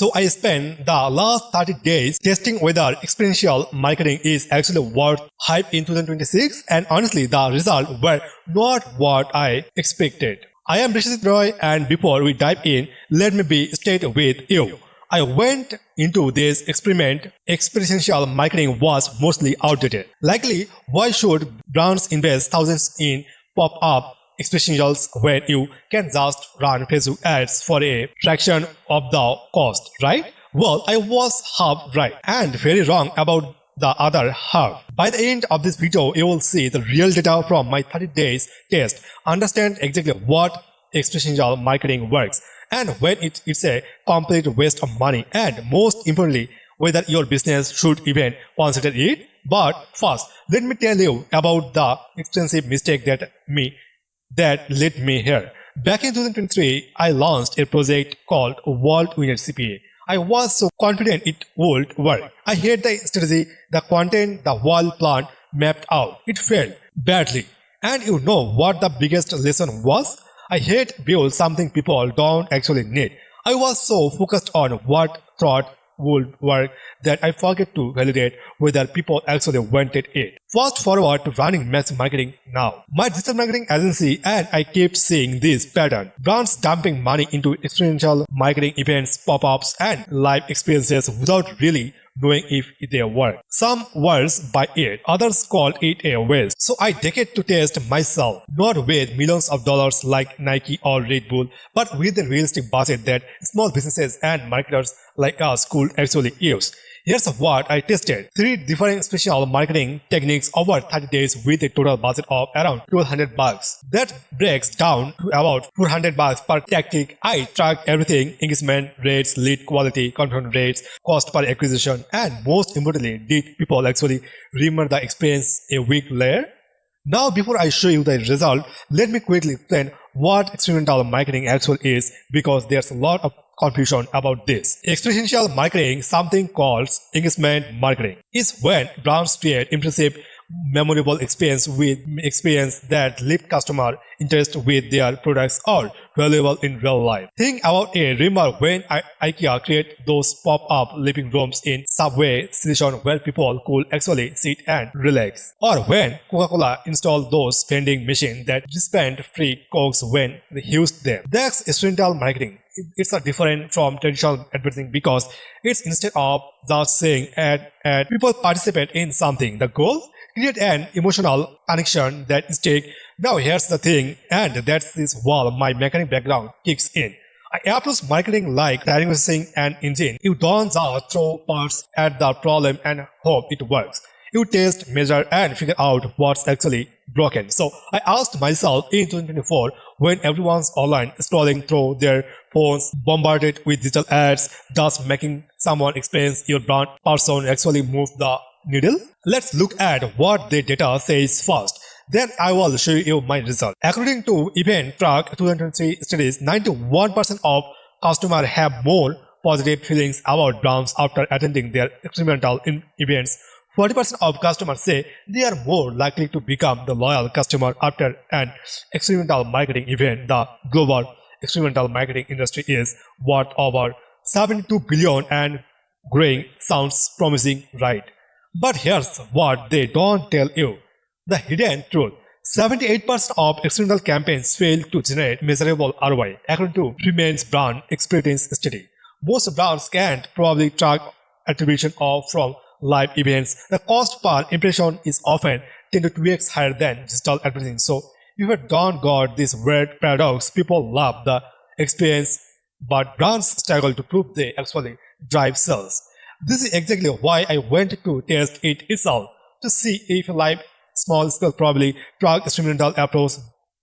So I spent the last 30 days testing whether experiential marketing is actually worth hype in 2026, and honestly the results were not what I expected. I am Bisho Roy, and before we dive in, let me be straight with you. I went into this experiment. Experiential marketing was mostly outdated. Likely, why should brands invest thousands in pop-up experientials when you can just run Facebook ads for a fraction of the cost, right? Well, I was half right and very wrong about the other half. By the end of this video, you will see the real data from my 30 days test, understand exactly what experiential marketing works, and when it's a complete waste of money, and most importantly, whether your business should even consider it. But first, let me tell you about the expensive mistake that led me here. Back in 2023, I launched a project called World Winner CPA. I was so confident it would work. I had the strategy, the content, the whole plan mapped out. It failed badly. And you know what the biggest lesson was? I had built something people don't actually need. I was so focused on what thought would work that I forget to validate whether people actually wanted it. Fast forward to running massive marketing now. My digital marketing agency, and I kept seeing this pattern. Brands dumping money into experiential marketing events, pop-ups, and live experiences without really knowing if they work. Some words by it, others call it a waste. So I decide to test myself, not with millions of dollars like Nike or Red Bull, but with a realistic budget that small businesses and marketers like us could actually use. Here's what I tested. 3 different special marketing techniques over 30 days with a total budget of around $1,200. That breaks down to about $400 per tactic. I tracked everything: engagement rates, lead quality, conversion rates, cost per acquisition, and most importantly, did people actually remember the experience a week later? Now, before I show you the result, let me quickly explain what experiential marketing actually is, because there's a lot of confusion about this. Experiential marketing, something called engagement marketing, is when brands create impressive, memorable experience that lift customer interest with their products or valuable in real life. Think about it. Remember when IKEA created those pop-up living rooms in subway station where people could actually sit and relax? Or when Coca-Cola installed those vending machines that dispensed free Cokes when they used them? That's experiential marketing. It's different from traditional advertising because it's, instead of just saying ad, people participate in something. The goal? Create an emotional connection that sticks. Now here's the thing, and that's this wall my mechanic background kicks in. I approach marketing like diagnosing an engine. You don't just throw parts at the problem and hope it works. You test, measure, and figure out what's actually broken. So I asked myself in 2024, when everyone's online scrolling through their phones, bombarded with digital ads, does making someone experience your brand person actually move the needle? Let's look at what the data says first. Then I will show you my result. According to Event Track 2023 studies, 91% of customers have more positive feelings about brands after attending their experimental events. 40% of customers say they are more likely to become the loyal customer after an experimental marketing event. The global experimental marketing industry is worth over $72 billion and growing. Sounds promising, right? But here's what they don't tell you. The hidden truth. 78% of experimental campaigns fail to generate measurable ROI, according to Freeman's brand experience study. Most brands can't probably track attribution from live events. The cost per impression is often 10 to 2x higher than digital advertising. So if you don't got this weird paradox, people love the experience, but brands struggle to prove they actually drive sales. This is exactly why I went to test it itself, to see if live small-scale probably track experimental approach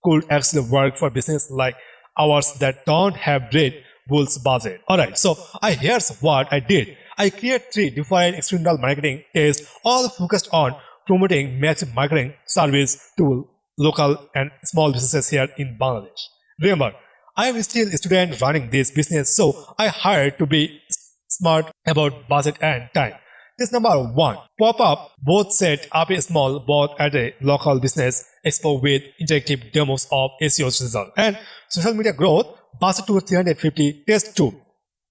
could actually work for business like ours that don't have Red Bull's budget. Alright, so here's what I did. I created 3 different experimental marketing tests, all focused on promoting massive marketing service to local and small businesses here in Bangladesh. Remember, I am still a student running this business, so I hired to be smart about budget and time. Test number 1. Pop-up. Both set up a small booth at a local business expo with interactive demos of SEO's result and social media growth. Budget to 350. Test 2.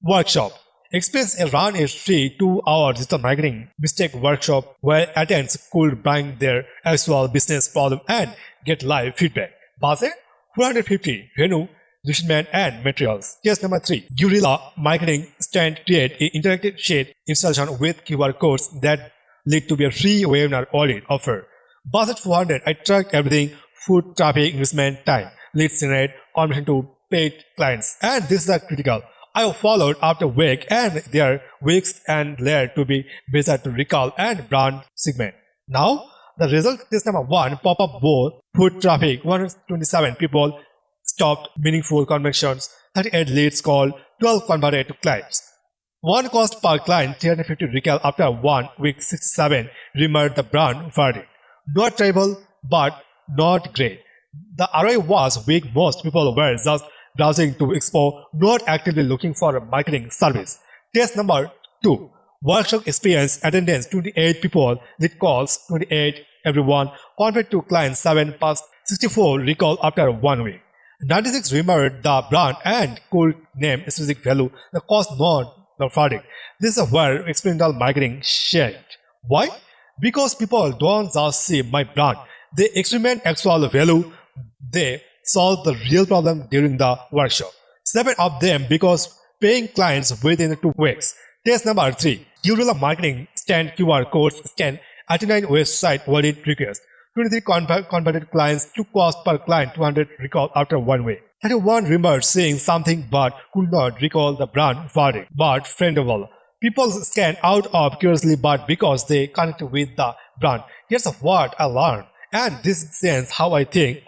Workshop. Experience run a free 2-hour digital marketing mistake workshop where attendees could bring their actual business problem and get live feedback. Budget 450. Venue, Refinement and materials. Case number 3. Guerrilla marketing stand create an interactive sheet installation with QR codes that lead to be a free webinar audit offer. Budget 400. I tracked everything: food, traffic, investment, time, leads generate, conversion to paid clients. And this is critical. I followed after week and their weeks and layered to be better to recall and brand segment. Now, the result is number 1. Pop-up board, food traffic, 127 people stopped meaningful conversions, 38 leads called, 12 converted to clients. 1 cost per client, 350 recall after 1 week, 67 remarked the brand verdict. Not terrible, but not great. The ROI was weak. Most people were just browsing to expo, not actively looking for a marketing service. Test number 2. Workshop experience attendance 28 people, lead calls 28, everyone, convert to clients 7 past 64 recall after 1 week. 96 remembered the brand and could name specific value, the cost not the verdict. This is where experiential marketing shared. Why? Because people don't just see my brand, they experiment actual value, they solve the real problem during the workshop. 7 of them because paying clients within 2 weeks. Test number 3. Guerrilla marketing stand QR codes scan 89 website audit request. 23 converted clients, 2 cost per client, 200 recall after 1 week. 31 remembered seeing something but could not recall the brand verdict, but friendable. People scan out of curiosity but because they connect with the brand. Here's what I learned, and this sense how I think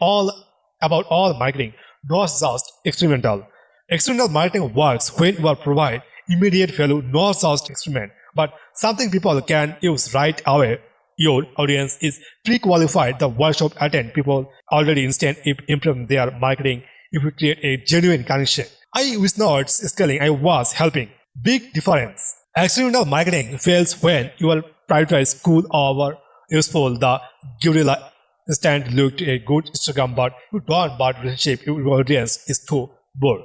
about all marketing, not just experimental. Experimental marketing works when you provide immediate value, not just experiment, but something people can use right away. Your audience is pre-qualified. The workshop attend people already instant improve their marketing if you create a genuine connection. I was not scaling, I was helping. Big difference. Experiential marketing fails when you prioritize cool over useful. The guerrilla stand looked a good Instagram, but you don't but relationship your audience is too bored.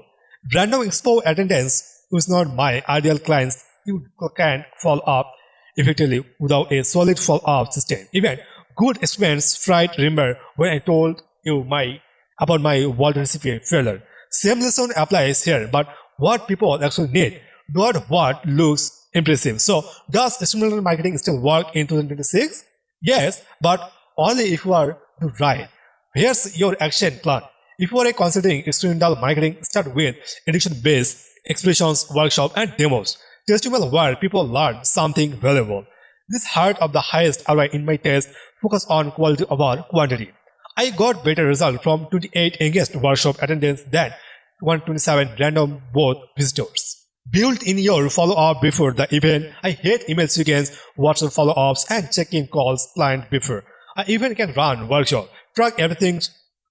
Random expo attendance is not my ideal clients. You can't follow up effectively without a solid follow-up system. Even good experience fright remember when I told you about my world recipe failure. Same lesson applies here, but what people actually need, not what looks impressive. So does experiential marketing still work in 2026? Yes, but only if you are do right. Here's your action plan. If you are considering experiential marketing, start with education-based expressions, workshop, and demos. Testimonial where people learn something valuable. This heart of the highest ROI in my test focus on quality over quantity. I got better result from 28 engaged workshop attendance than 127 random booth visitors. Build in your follow-up before the event. I hate email sequence, WhatsApp follow-ups, and check-in calls planned before. I even can run workshop, track everything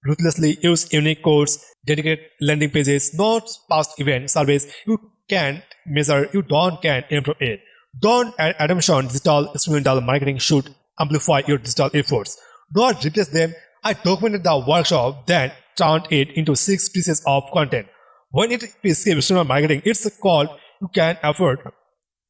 ruthlessly, use unique codes, dedicate landing pages, not past event surveys. You can't measure, you can't improve it. Don't add assumption. Digital experiential marketing should amplify your digital efforts, not replace them. I documented the workshop, then turned it into 6 pieces of content. When it is experiential marketing, it's called you can afford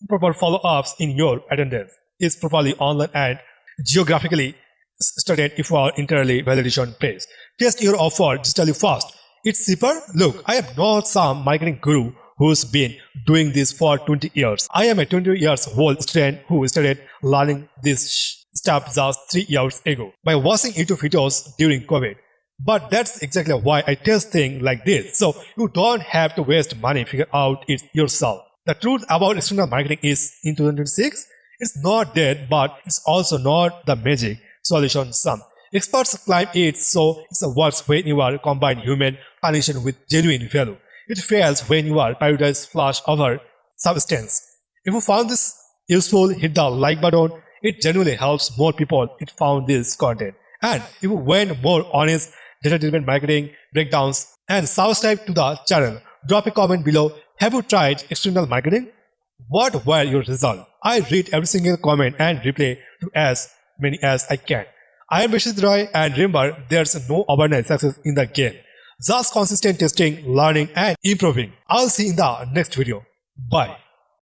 proper follow-ups in your attendance. It's properly online and geographically studied if you are entirely validation based. Test your offer digitally fast. It's cheaper. Look, I am not some marketing guru who's been doing this for 20 years. I am a 20 years old student who started learning this stuff just 3 years ago by watching YouTube videos during COVID. But that's exactly why I test things like this, so you don't have to waste money figure out it yourself. The truth about external marketing is in 2026, it's not dead, but it's also not the magic solution some experts claim it, so it works when you are combine human connection with genuine value. It fails when you are prioritize flash over substance. If you found this useful, hit the like button. It genuinely helps more people it found this content. And if you want more honest data-driven marketing breakdowns and subscribe to the channel, drop a comment below. Have you tried external marketing? What were your results? I read every single comment and reply to as many as I can. I am Bisho Roy, and remember, there's no overnight success in the game. Just consistent testing, learning, and improving. I'll see you in the next video. Bye.